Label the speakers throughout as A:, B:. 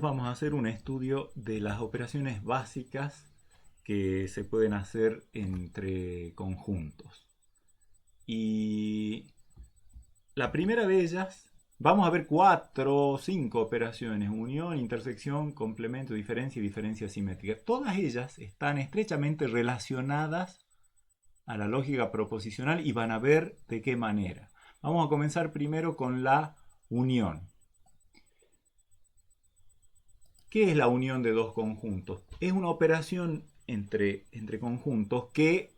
A: Vamos a hacer un estudio de las operaciones básicas que se pueden hacer entre conjuntos. Y la primera de ellas, vamos a ver 4 o 5 operaciones: unión, intersección, complemento, diferencia y diferencia simétrica. Todas ellas están estrechamente relacionadas a la lógica proposicional y van a ver de qué manera. Vamos a comenzar primero con la unión. ¿Qué es la unión de dos conjuntos? Es una operación entre conjuntos que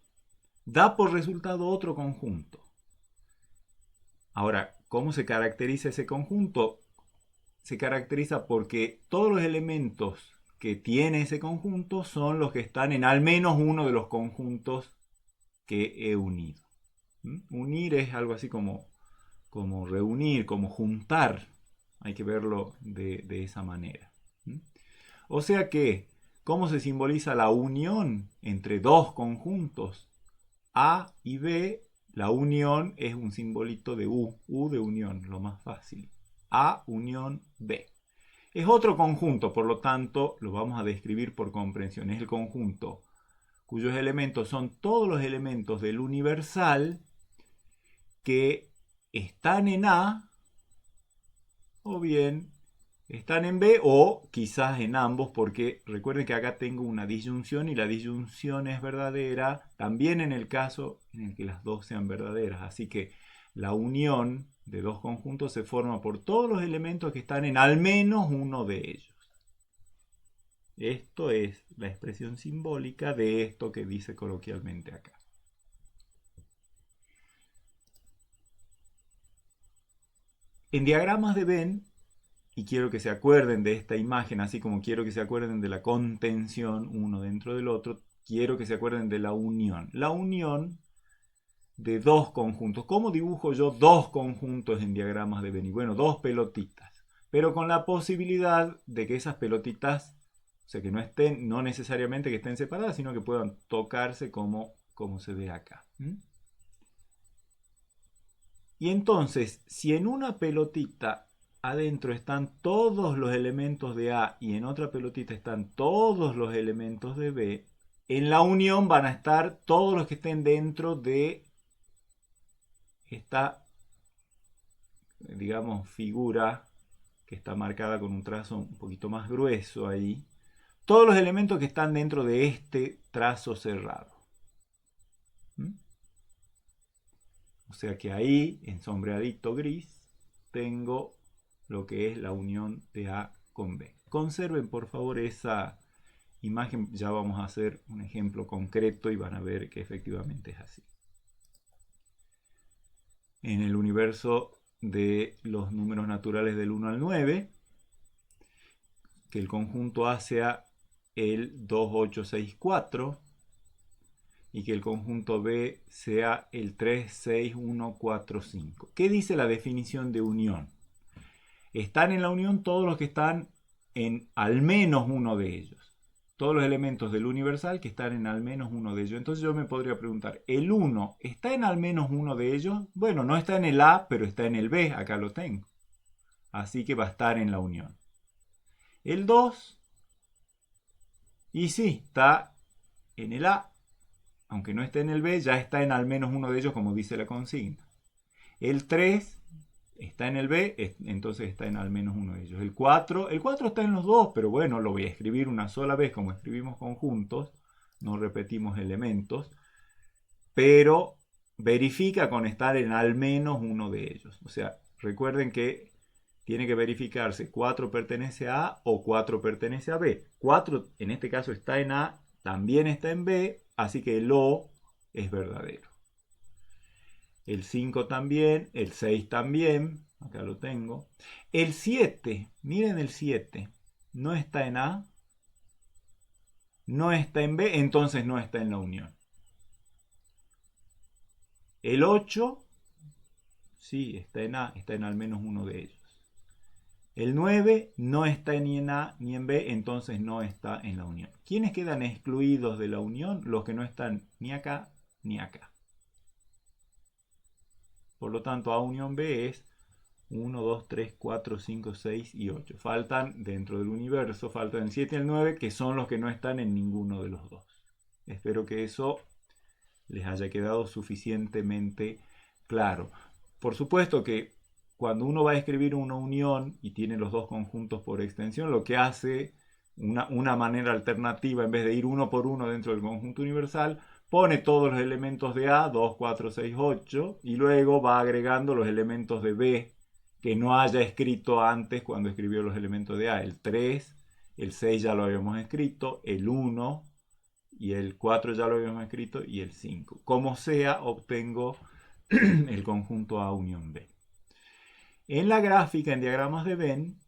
A: da por resultado otro conjunto. Ahora, ¿cómo se caracteriza ese conjunto? Se caracteriza porque todos los elementos que tiene ese conjunto son los que están en al menos uno de los conjuntos que he unido. Unir es algo así como reunir, como juntar. Hay que verlo de esa manera. O sea que, ¿cómo se simboliza la unión entre dos conjuntos? A y B, la unión es un simbolito de U de unión, lo más fácil. A unión B. Es otro conjunto, por lo tanto, lo vamos a describir por comprensión. Es el conjunto cuyos elementos son todos los elementos del universal que están en A o bien están en B o quizás en ambos, porque recuerden que acá tengo una disyunción y la disyunción es verdadera también en el caso en el que las dos sean verdaderas. Así que la unión de dos conjuntos se forma por todos los elementos que están en al menos uno de ellos. Esto es la expresión simbólica de esto que dice coloquialmente acá. En diagramas de Venn, y quiero que se acuerden de esta imagen, así como quiero que se acuerden de la contención uno dentro del otro, quiero que se acuerden de la unión. La unión de dos conjuntos. ¿Cómo dibujo yo dos conjuntos en diagramas de Venn? Bueno, dos pelotitas, pero con la posibilidad de que esas pelotitas, o sea, que no estén, no necesariamente que estén separadas, sino que puedan tocarse como se ve acá. Y entonces, si en una pelotita adentro están todos los elementos de A y en otra pelotita están todos los elementos de B, en la unión van a estar todos los que estén dentro de esta, digamos, figura que está marcada con un trazo un poquito más grueso ahí. Todos los elementos que están dentro de este trazo cerrado. O sea que ahí, en sombreadito gris, tengo lo que es la unión de A con B. Conserven por favor esa imagen, ya vamos a hacer un ejemplo concreto y van a ver que efectivamente es así. En el universo de los números naturales del 1 al 9, que el conjunto A sea el 2, 8, 6, 4 y que el conjunto B sea el 3, 6, 1, 4, 5. ¿Qué dice la definición de unión? Están en la unión todos los que están en al menos uno de ellos. Todos los elementos del universal que están en al menos uno de ellos. Entonces yo me podría preguntar, ¿el 1 está en al menos uno de ellos? Bueno, no está en el A, pero está en el B, acá lo tengo. Así que va a estar en la unión. El 2, y sí, está en el A, aunque no esté en el B, ya está en al menos uno de ellos, como dice la consigna. El 3 está en el B, entonces está en al menos uno de ellos. El 4 está en los dos, pero bueno, lo voy a escribir una sola vez como escribimos conjuntos, no repetimos elementos, pero verifica con estar en al menos uno de ellos. O sea, recuerden que tiene que verificarse 4 pertenece a A o 4 pertenece a B. 4 en este caso está en A, también está en B, así que el O es verdadero. El 5 también, el 6 también, acá lo tengo. El 7, miren el 7, no está en A, no está en B, entonces no está en la unión. El 8, sí, está en A, está en al menos uno de ellos. El 9 no está ni en A ni en B, entonces no está en la unión. ¿Quiénes quedan excluidos de la unión? Los que no están ni acá ni acá. Por lo tanto, A unión B es 1, 2, 3, 4, 5, 6 y 8. Faltan, dentro del universo, faltan el 7 y el 9, que son los que no están en ninguno de los dos. Espero que eso les haya quedado suficientemente claro. Por supuesto que cuando uno va a escribir una unión y tiene los dos conjuntos por extensión, lo que hace una manera alternativa, en vez de ir uno por uno dentro del conjunto universal, pone todos los elementos de A, 2, 4, 6, 8, y luego va agregando los elementos de B que no haya escrito antes cuando escribió los elementos de A. El 3, el 6 ya lo habíamos escrito, el 1 y el 4 ya lo habíamos escrito y el 5. Como sea, obtengo el conjunto A unión B. En la gráfica, en diagramas de Venn,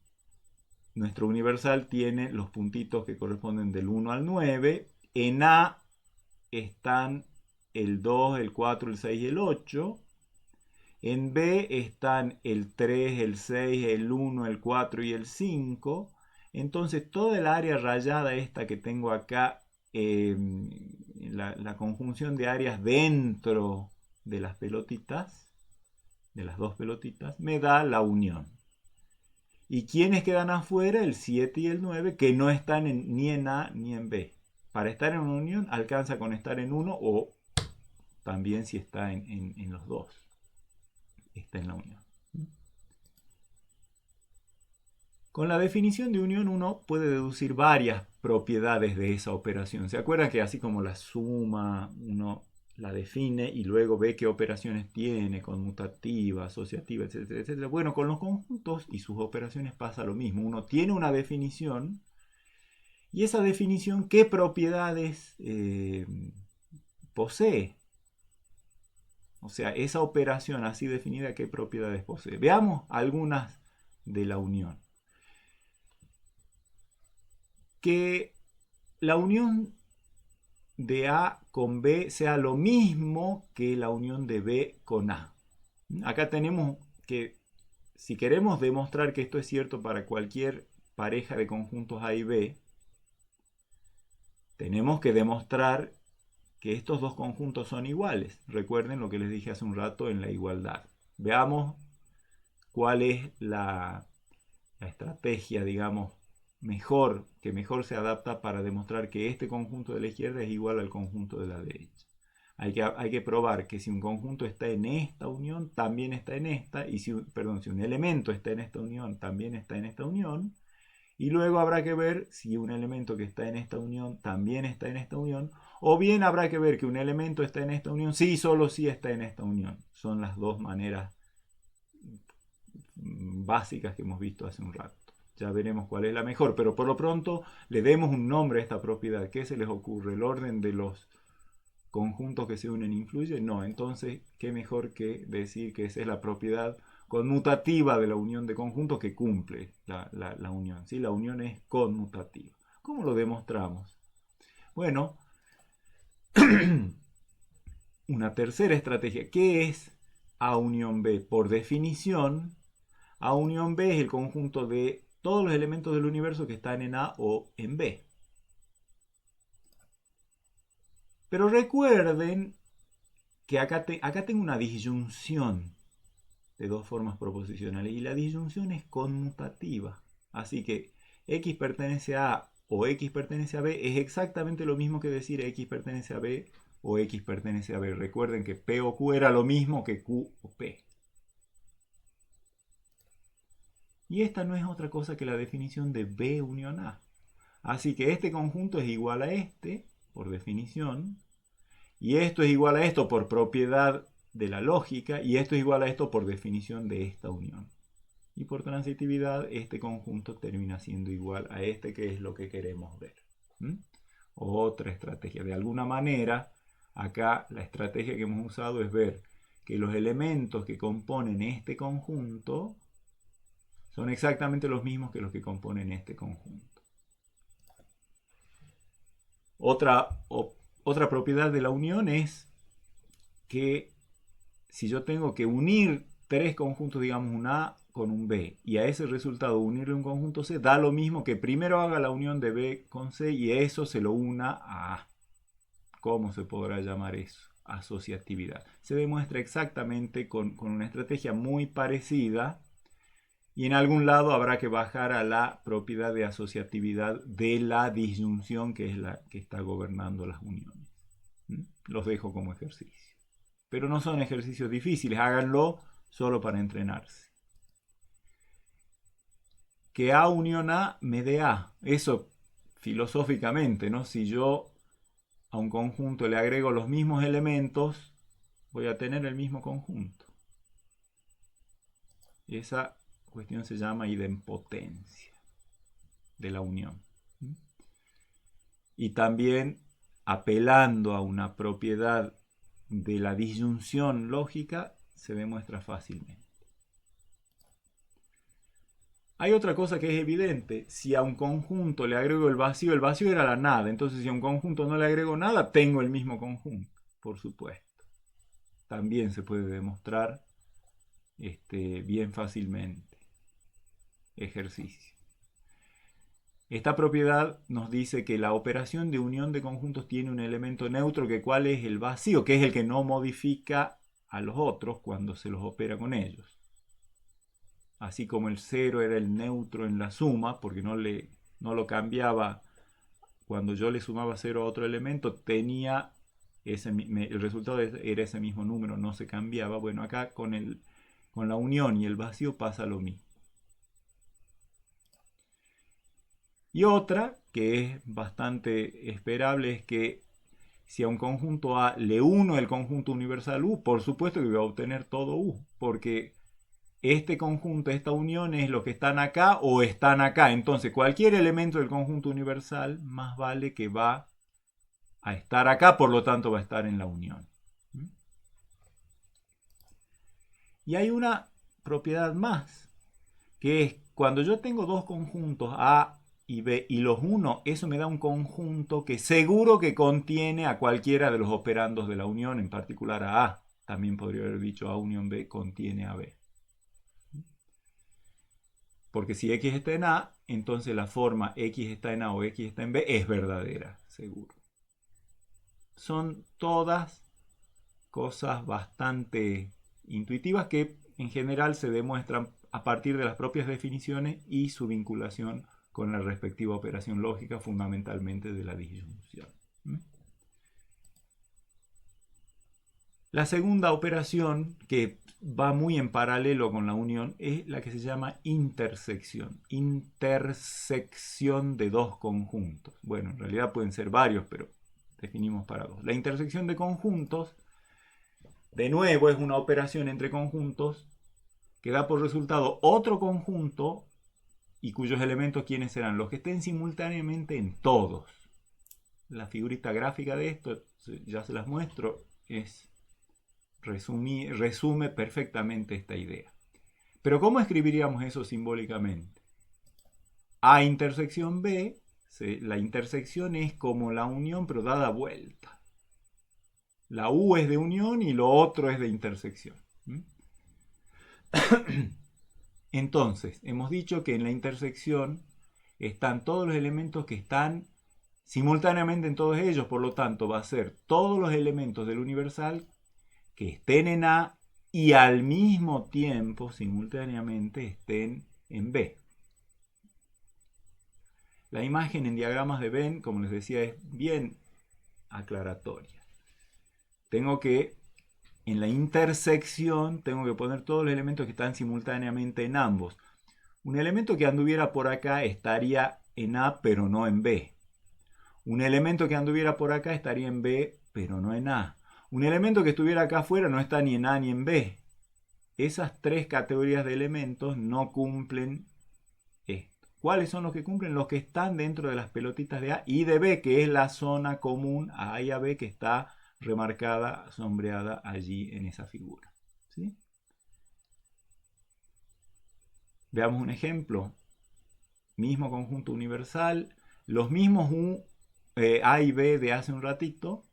A: nuestro universal tiene los puntitos que corresponden del 1 al 9. En A están el 2, el 4, el 6 y el 8. En B están el 3, el 6, el 1, el 4 y el 5. Entonces toda el área rayada esta que tengo acá, la conjunción de áreas dentro de las pelotitas, de las dos pelotitas, me da la unión. ¿Y quiénes quedan afuera? El 7 y el 9, que no están ni en A ni en B. Para estar en una unión alcanza con estar en uno o también si está en los dos. Está en la unión. Con la definición de unión uno puede deducir varias propiedades de esa operación. ¿Se acuerdan que así como la suma uno la define y luego ve qué operaciones tiene, conmutativa, asociativa, etcétera, etcétera? Bueno, con los conjuntos y sus operaciones pasa lo mismo. Uno tiene una definición y esa definición, ¿qué propiedades posee? O sea, esa operación así definida, ¿qué propiedades posee? Veamos algunas de la unión. Que la unión de A con B sea lo mismo que la unión de B con A. Acá tenemos que, si queremos demostrar que esto es cierto para cualquier pareja de conjuntos A y B, tenemos que demostrar que estos dos conjuntos son iguales. Recuerden lo que les dije hace un rato en la igualdad. Veamos cuál es la estrategia, digamos, que mejor se adapta para demostrar que este conjunto de la izquierda es igual al conjunto de la derecha. Hay que probar que si un conjunto está en esta unión, también está en esta, y si un elemento está en esta unión, también está en esta unión, y luego habrá que ver si un elemento que está en esta unión también está en esta unión, o bien habrá que ver que un elemento está en esta unión, sí, solo si está en esta unión. Son las dos maneras básicas que hemos visto hace un rato. Ya veremos cuál es la mejor, pero por lo pronto le demos un nombre a esta propiedad. ¿Qué se les ocurre? ¿El orden de los conjuntos que se unen influye? No, entonces, ¿qué mejor que decir que esa es la propiedad conmutativa de la unión de conjuntos que cumple la unión? ¿Sí? La unión es conmutativa. ¿Cómo lo demostramos? Bueno, una tercera estrategia. ¿Qué es A unión B? Por definición, A unión B es el conjunto de todos los elementos del universo que están en A o en B. Pero recuerden que acá tengo una disyunción de dos formas proposicionales y la disyunción es conmutativa. Así que X pertenece a A o X pertenece a B es exactamente lo mismo que decir X pertenece a B o X pertenece a B. Recuerden que P o Q era lo mismo que Q o P. Y esta no es otra cosa que la definición de B unión A. Así que este conjunto es igual a este, por definición, y esto es igual a esto por propiedad de la lógica, y esto es igual a esto por definición de esta unión. Y por transitividad, este conjunto termina siendo igual a este, que es lo que queremos ver. Otra estrategia. De alguna manera, acá la estrategia que hemos usado es ver que los elementos que componen este conjunto son exactamente los mismos que los que componen este conjunto. Otra propiedad de la unión es que si yo tengo que unir tres conjuntos, digamos un A con un B, y a ese resultado unirle un conjunto C, da lo mismo que primero haga la unión de B con C y eso se lo una a A. ¿Cómo se podrá llamar eso? Asociatividad. Se demuestra exactamente con una estrategia muy parecida Y en algún lado habrá que bajar a la propiedad de asociatividad de la disyunción, que es la que está gobernando las uniones. Los dejo como ejercicio. Pero no son ejercicios difíciles, háganlo solo para entrenarse. Que A unión A me dé A. Eso filosóficamente, ¿no? Si yo a un conjunto le agrego los mismos elementos, voy a tener el mismo conjunto. Y esa cuestión se llama idempotencia de la unión. Y también, apelando a una propiedad de la disyunción lógica, se demuestra fácilmente. Hay otra cosa que es evidente. Si a un conjunto le agrego el vacío era la nada. Entonces, si a un conjunto no le agrego nada, tengo el mismo conjunto, por supuesto. También se puede demostrar bien fácilmente. Ejercicio. Esta propiedad nos dice que la operación de unión de conjuntos tiene un elemento neutro, que cuál es el vacío, que es el que no modifica a los otros cuando se los opera con ellos. Así como el cero era el neutro en la suma, porque no lo cambiaba cuando yo le sumaba 0 a otro elemento, tenía el resultado era ese mismo número, no se cambiaba. Bueno, acá con la unión y el vacío pasa lo mismo. Y otra, que es bastante esperable, es que si a un conjunto A le uno el conjunto universal U, por supuesto que voy a obtener todo U, porque este conjunto, esta unión es los que están acá o están acá. Entonces, cualquier elemento del conjunto universal más vale que va a estar acá, por lo tanto va a estar en la unión. Y hay una propiedad más, que es cuando yo tengo dos conjuntos A y B y los uno, eso me da un conjunto que seguro que contiene a cualquiera de los operandos de la unión, en particular a A. También podría haber dicho A unión B contiene a B. Porque si X está en A, entonces la forma X está en A o X está en B es verdadera, seguro. Son todas cosas bastante intuitivas que en general se demuestran a partir de las propias definiciones y su vinculación con la respectiva operación lógica, fundamentalmente de la disyunción. La segunda operación, que va muy en paralelo con la unión, es la que se llama intersección. Intersección de dos conjuntos. Bueno, en realidad pueden ser varios, pero definimos para dos. La intersección de conjuntos, de nuevo, es una operación entre conjuntos que da por resultado otro conjunto y cuyos elementos, ¿quiénes serán? Los que estén simultáneamente en todos. La figurita gráfica de esto, ya se las muestro, resume perfectamente esta idea. Pero ¿cómo escribiríamos eso simbólicamente? A intersección B, la intersección es como la unión pero dada vuelta. La U es de unión y lo otro es de intersección. Entonces, hemos dicho que en la intersección están todos los elementos que están simultáneamente en todos ellos, por lo tanto va a ser todos los elementos del universal que estén en A y al mismo tiempo, simultáneamente, estén en B. La imagen en diagramas de Venn, como les decía, es bien aclaratoria. En la intersección, tengo que poner todos los elementos que están simultáneamente en ambos. Un elemento que anduviera por acá estaría en A, pero no en B. Un elemento que anduviera por acá estaría en B, pero no en A. Un elemento que estuviera acá afuera no está ni en A ni en B. Esas tres categorías de elementos no cumplen esto. ¿Cuáles son los que cumplen? Los que están dentro de las pelotitas de A y de B, que es la zona común a A y a B que está remarcada, sombreada allí en esa figura. ¿Sí? Veamos un ejemplo. Mismo conjunto universal, los mismos A y B de hace un ratito.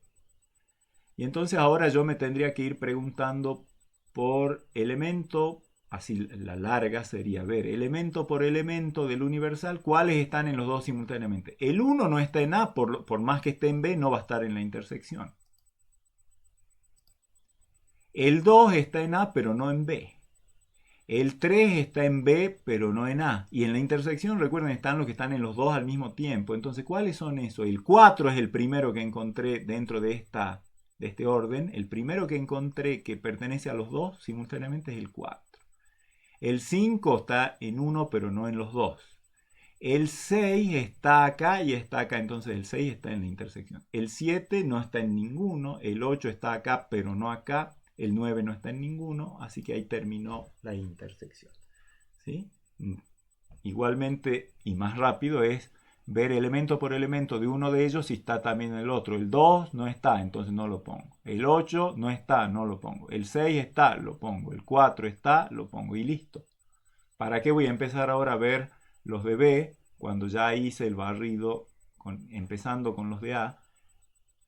A: Y entonces ahora yo me tendría que ir preguntando por elemento, así la larga sería ver elemento por elemento del universal, cuáles están en los dos simultáneamente. El 1 no está en A, por más que esté en B, no va a estar en la intersección. El 2 está en A, pero no en B. El 3 está en B, pero no en A. Y en la intersección, recuerden, están los que están en los dos al mismo tiempo. Entonces, ¿cuáles son esos? El 4 es el primero que encontré dentro de este orden. El primero que encontré que pertenece a los dos simultáneamente es el 4. El 5 está en uno, pero no en los dos. El 6 está acá y está acá, entonces el 6 está en la intersección. El 7 no está en ninguno, el 8 está acá, pero no acá. El 9 no está en ninguno, así que ahí terminó la intersección. ¿Sí? Igualmente, y más rápido, es ver elemento por elemento de uno de ellos si está también en el otro. El 2 no está, entonces no lo pongo. El 8 no está, no lo pongo. El 6 está, lo pongo. El 4 está, lo pongo. Y listo. ¿Para qué voy a empezar ahora a ver los de B cuando ya hice el barrido empezando con los de A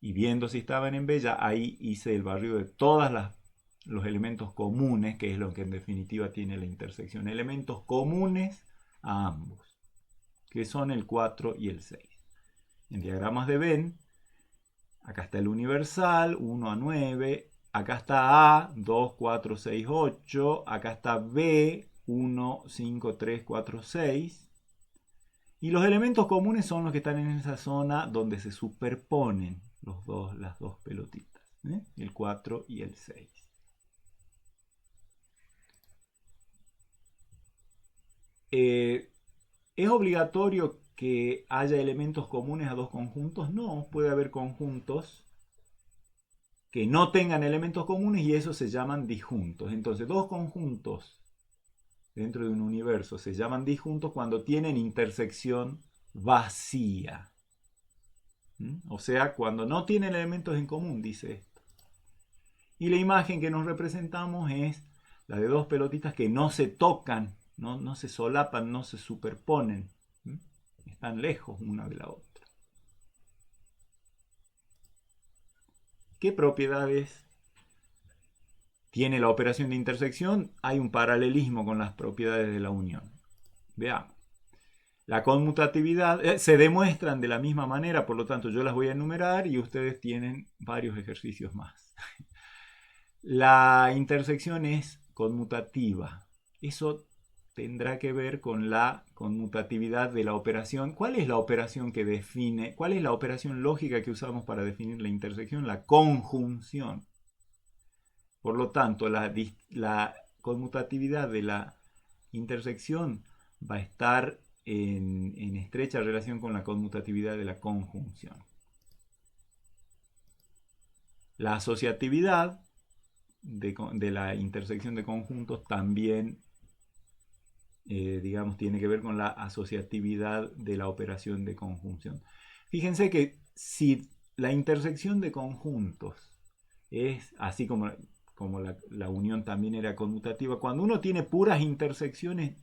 A: y viendo si estaban en B? Ya ahí hice el barrido de todos los elementos comunes, que es lo que en definitiva tiene la intersección. Elementos comunes a ambos, que son el 4 y el 6. En diagramas de Venn, acá está el universal, 1 a 9. Acá está A, 2, 4, 6, 8. Acá está B, 1, 5, 3, 4, 6. Y los elementos comunes son los que están en esa zona donde se superponen las dos pelotitas. El 4 y el 6. ¿Es obligatorio que haya elementos comunes a dos conjuntos? No, puede haber conjuntos que no tengan elementos comunes y esos se llaman disjuntos. Entonces, dos conjuntos dentro de un universo se llaman disjuntos cuando tienen intersección vacía. O sea, cuando no tienen elementos en común, dice esto. Y la imagen que nos representamos es la de dos pelotitas que no se tocan, no se solapan, no se superponen. Están lejos una de la otra. ¿Qué propiedades tiene la operación de intersección? Hay un paralelismo con las propiedades de la unión. Veamos. La conmutatividad se demuestran de la misma manera, por lo tanto yo las voy a enumerar y ustedes tienen varios ejercicios más. La intersección es conmutativa. Eso tendrá que ver con la conmutatividad de la operación. ¿Cuál es la operación que define? ¿Cuál es la operación lógica que usamos para definir la intersección? La conjunción. Por lo tanto, la conmutatividad de la intersección va a estar en estrecha relación con la conmutatividad de la conjunción. La asociatividad de la intersección de conjuntos también, digamos, tiene que ver con la asociatividad de la operación de conjunción. Fíjense que si la intersección de conjuntos es así como la unión también era conmutativa, cuando uno tiene puras intersecciones,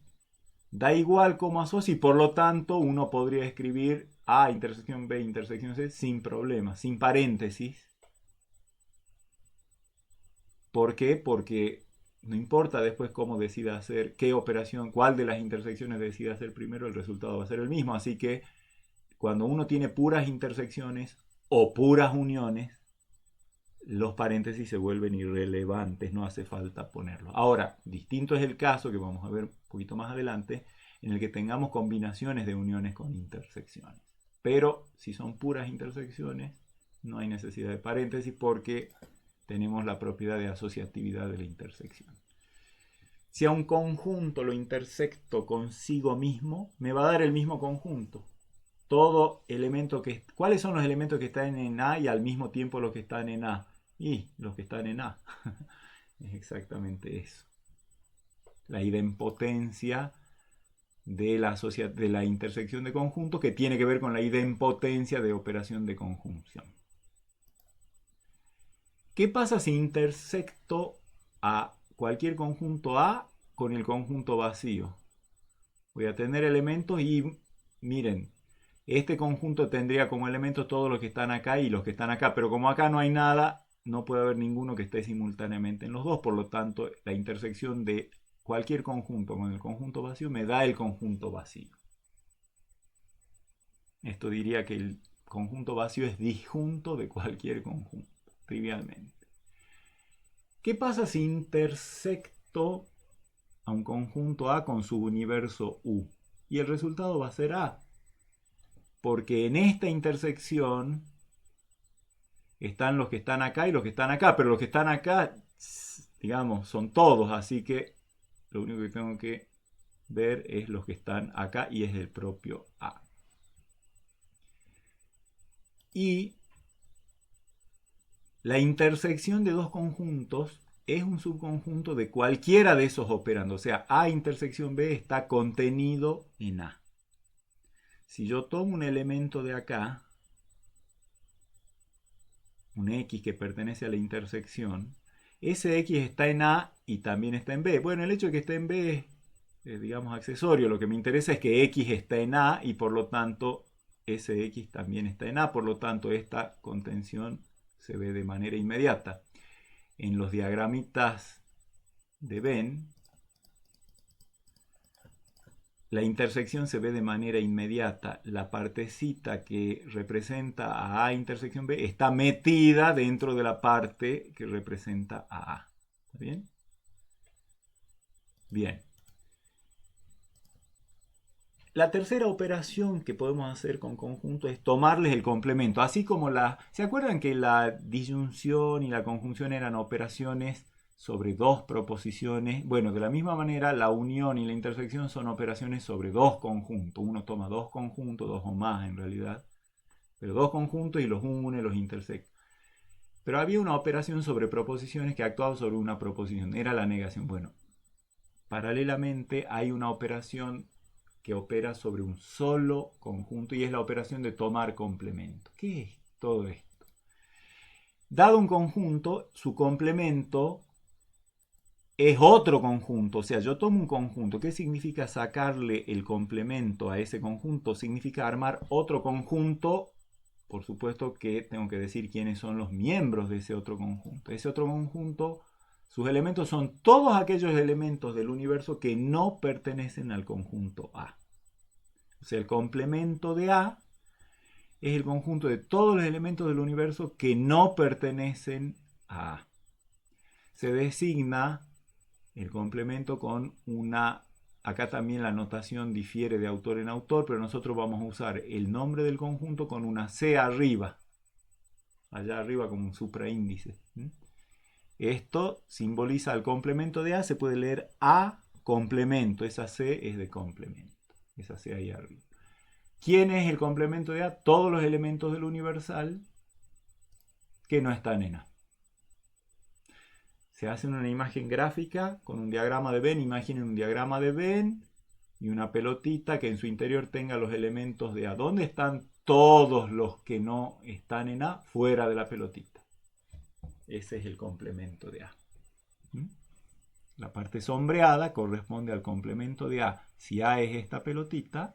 A: da igual cómo asocia y por lo tanto uno podría escribir A intersección B intersección C sin problema, sin paréntesis. ¿Por qué? Porque no importa después cómo decida hacer, qué operación, cuál de las intersecciones decida hacer primero, el resultado va a ser el mismo. Así que cuando uno tiene puras intersecciones o puras uniones, los paréntesis se vuelven irrelevantes, no hace falta ponerlos. Ahora, distinto es el caso que vamos a ver un poquito más adelante, en el que tengamos combinaciones de uniones con intersecciones. Pero si son puras intersecciones, no hay necesidad de paréntesis porque tenemos la propiedad de asociatividad de la intersección. Si a un conjunto lo intersecto consigo mismo, me va a dar el mismo conjunto. Todo elemento que... ¿Cuáles son los elementos que están en A y al mismo tiempo los que están en A? Y los que están en A. Es exactamente eso. La idempotencia de la intersección de conjuntos, que tiene que ver con la idempotencia de operación de conjunción. ¿Qué pasa si intersecto a cualquier conjunto A con el conjunto vacío? Voy a tener elementos y miren, este conjunto tendría como elementos todos los que están acá y los que están acá, pero como acá no hay nada, no puede haber ninguno que esté simultáneamente en los dos, por lo tanto la intersección de cualquier conjunto con el conjunto vacío me da el conjunto vacío. Esto diría que el conjunto vacío es disjunto de cualquier conjunto, trivialmente. ¿Qué pasa si intersecto a un conjunto A con su universo U. Y el resultado va a ser A. Porque en esta intersección están los que están acá y los que están acá. Pero los que están acá, digamos, son todos. Así que lo único que tengo que ver es los que están acá y es el propio A. Y la intersección de dos conjuntos es un subconjunto de cualquiera de esos operandos. O sea, A intersección B está contenido en A. Si yo tomo un elemento de acá, un X que pertenece a la intersección, ese X está en A y también está en B. Bueno, el hecho de que esté en B es, digamos, accesorio. Lo que me interesa es que X está en A y por lo tanto ese X también está en A. Por lo tanto, esta contención se ve de manera inmediata. En los diagramitas de Venn, la intersección se ve de manera inmediata. La partecita que representa a A intersección B está metida dentro de la parte que representa a A. ¿Está bien? Bien. La tercera operación que podemos hacer con conjuntos es tomarles el complemento. Así como ¿se acuerdan que la disyunción y la conjunción eran operaciones sobre dos proposiciones? Bueno, de la misma manera la unión y la intersección son operaciones sobre dos conjuntos. Uno toma dos conjuntos, dos o más en realidad, pero dos conjuntos y los une, los intersecta. Pero había una operación sobre proposiciones que actuaba sobre una proposición, era la negación. Bueno, paralelamente hay una operación que opera sobre un solo conjunto y es la operación de tomar complemento. ¿Qué es todo esto? Dado un conjunto, su complemento es otro conjunto. O sea, yo tomo un conjunto. ¿Qué significa sacarle el complemento a ese conjunto? Significa armar otro conjunto. Por supuesto que tengo que decir quiénes son los miembros de ese otro conjunto. Ese otro conjunto, sus elementos son todos aquellos elementos del universo que no pertenecen al conjunto A. O sea, el complemento de A es el conjunto de todos los elementos del universo que no pertenecen a A. Se designa el complemento con una... Acá también la notación difiere de autor en autor, pero nosotros vamos a usar el nombre del conjunto con una C arriba. Allá arriba como un supraíndice. Esto simboliza el complemento de A. Se puede leer A complemento. Esa C es de complemento. Esa C ahí arriba. ¿Quién es el complemento de A? Todos los elementos del universal que no están en A. Se hace una imagen gráfica con un diagrama de Venn. Imaginen un diagrama de Venn y una pelotita que en su interior tenga los elementos de A. ¿Dónde están todos los que no están en A? Fuera de la pelotita. Ese es el complemento de A. La parte sombreada corresponde al complemento de A. Si A es esta pelotita,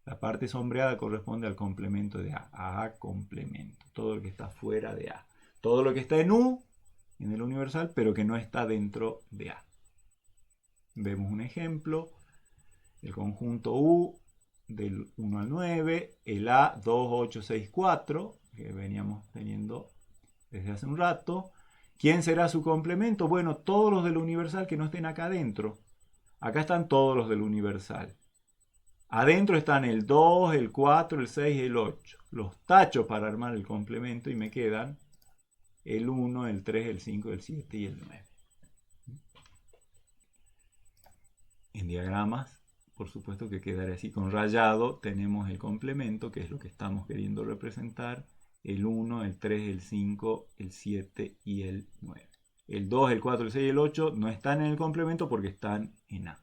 A: la parte sombreada corresponde al complemento de A. A complemento. Todo lo que está fuera de A. Todo lo que está en U, en el universal, pero que no está dentro de A. Vemos un ejemplo. El conjunto U del 1 al 9. El A 2, 8, 6, 4. Que veníamos teniendo desde hace un rato. ¿Quién será su complemento? Bueno, todos los del universal que no estén acá adentro. Acá están todos los del universal. Adentro están el 2, el 4, el 6 y el 8. Los tacho para armar el complemento y me quedan el 1, el 3, el 5, el 7 y el 9. En diagramas, por supuesto que quedará así. Con rayado tenemos el complemento, que es lo que estamos queriendo representar. El 1, el 3, el 5, el 7 y el 9. El 2, el 4, el 6 y el 8 no están en el complemento porque están en A.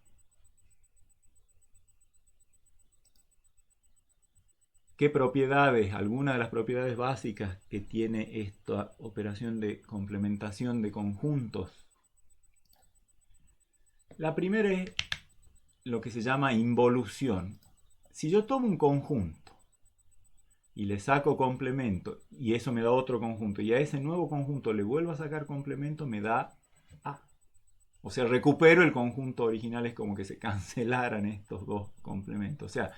A: ¿Qué propiedades? Algunas de las propiedades básicas que tiene esta operación de complementación de conjuntos. La primera es lo que se llama involución. Si yo tomo un conjunto y le saco complemento y eso me da otro conjunto y a ese nuevo conjunto le vuelvo a sacar complemento, me da A. O sea, recupero el conjunto original, es como que se cancelaran estos dos complementos. O sea,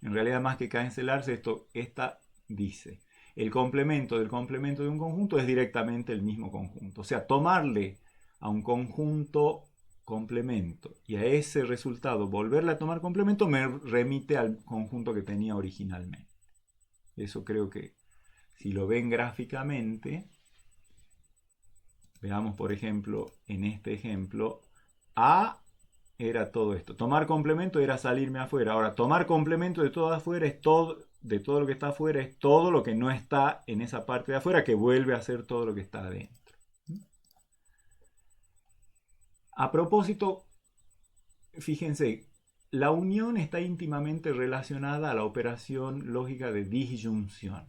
A: en realidad más que cancelarse, esta dice, el complemento del complemento de un conjunto es directamente el mismo conjunto. O sea, tomarle a un conjunto complemento y a ese resultado volverle a tomar complemento me remite al conjunto que tenía originalmente. Eso creo que si lo ven gráficamente, veamos por ejemplo en este ejemplo, A era todo esto. Tomar complemento era salirme afuera. Ahora, tomar complemento de todo afuera es todo, de todo lo que está afuera es todo lo que no está en esa parte de afuera que vuelve a ser todo lo que está adentro. A propósito, fíjense, la unión está íntimamente relacionada a la operación lógica de disyunción.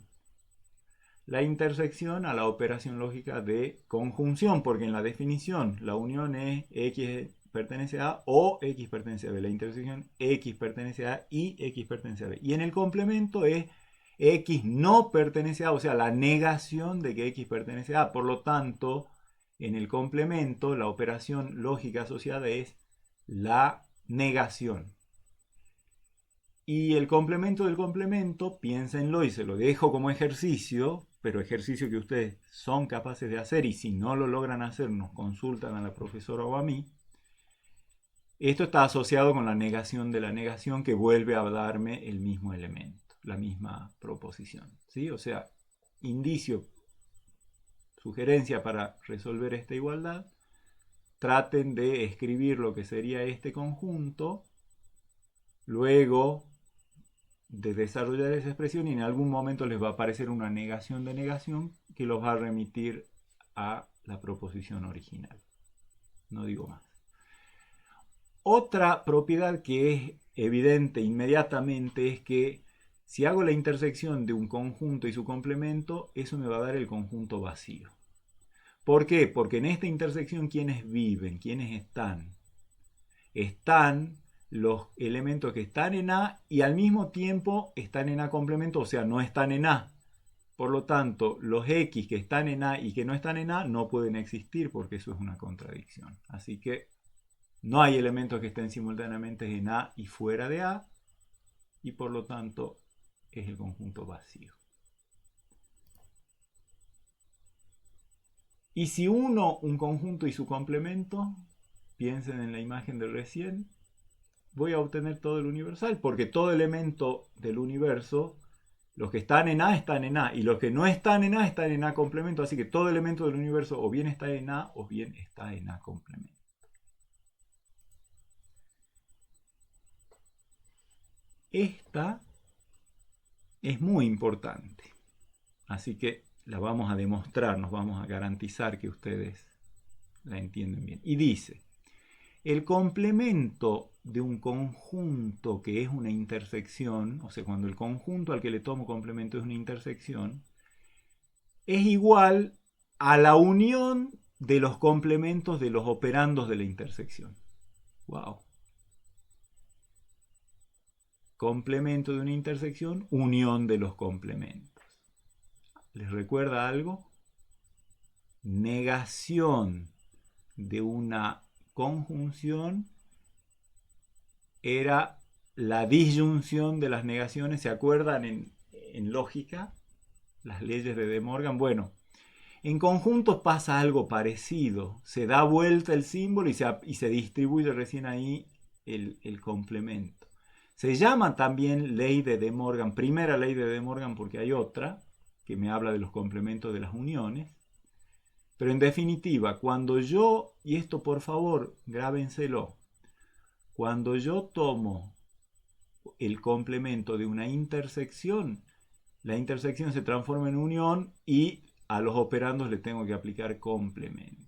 A: La intersección a la operación lógica de conjunción, porque en la definición la unión es X pertenece a o X pertenece a B. La intersección X pertenece a y X pertenece a B. Y en el complemento es X no pertenece a, o sea, la negación de que X pertenece a. Por lo tanto, en el complemento la operación lógica asociada es la negación. Y el complemento del complemento, piénsenlo y se lo dejo como ejercicio, pero ejercicio que ustedes son capaces de hacer y si no lo logran hacer nos consultan a la profesora o a mí. Esto está asociado con la negación de la negación que vuelve a darme el mismo elemento, la misma proposición. ¿Sí? O sea, indicio, sugerencia para resolver esta igualdad, traten de escribir lo que sería este conjunto, luego de desarrollar esa expresión y en algún momento les va a aparecer una negación de negación que los va a remitir a la proposición original. No digo más. Otra propiedad que es evidente inmediatamente es que si hago la intersección de un conjunto y su complemento, eso me va a dar el conjunto vacío. ¿Por qué? Porque en esta intersección, ¿quiénes viven? ¿Quiénes están? Están los elementos que están en A y al mismo tiempo están en A complemento, o sea, no están en A. Por lo tanto, los X que están en A y que no están en A no pueden existir porque eso es una contradicción. Así que no hay elementos que estén simultáneamente en A y fuera de A y por lo tanto es el conjunto vacío. Y si uno un conjunto y su complemento, piensen en la imagen de recién, voy a obtener todo el universal, porque todo elemento del universo, los que están en A y los que no están en A complemento, así que todo elemento del universo o bien está en A o bien está en A complemento. Esta es muy importante, así que la vamos a demostrar, nos vamos a garantizar que ustedes la entienden bien. Y dice, el complemento de un conjunto que es una intersección, o sea, cuando el conjunto al que le tomo complemento es una intersección, es igual a la unión de los complementos de los operandos de la intersección. ¡Wow! Complemento de una intersección, unión de los complementos. ¿Les recuerda algo? Negación de una conjunción era la disyunción de las negaciones. ¿Se acuerdan en lógica? Las leyes de De Morgan. Bueno, en conjuntos pasa algo parecido. Se da vuelta el símbolo y se distribuye recién ahí el complemento. Se llama también ley de De Morgan, primera ley de De Morgan, porque hay otra que me habla de los complementos de las uniones. Pero en definitiva, cuando yo, y esto por favor, grábenselo, cuando yo tomo el complemento de una intersección, la intersección se transforma en unión y a los operandos le tengo que aplicar complemento.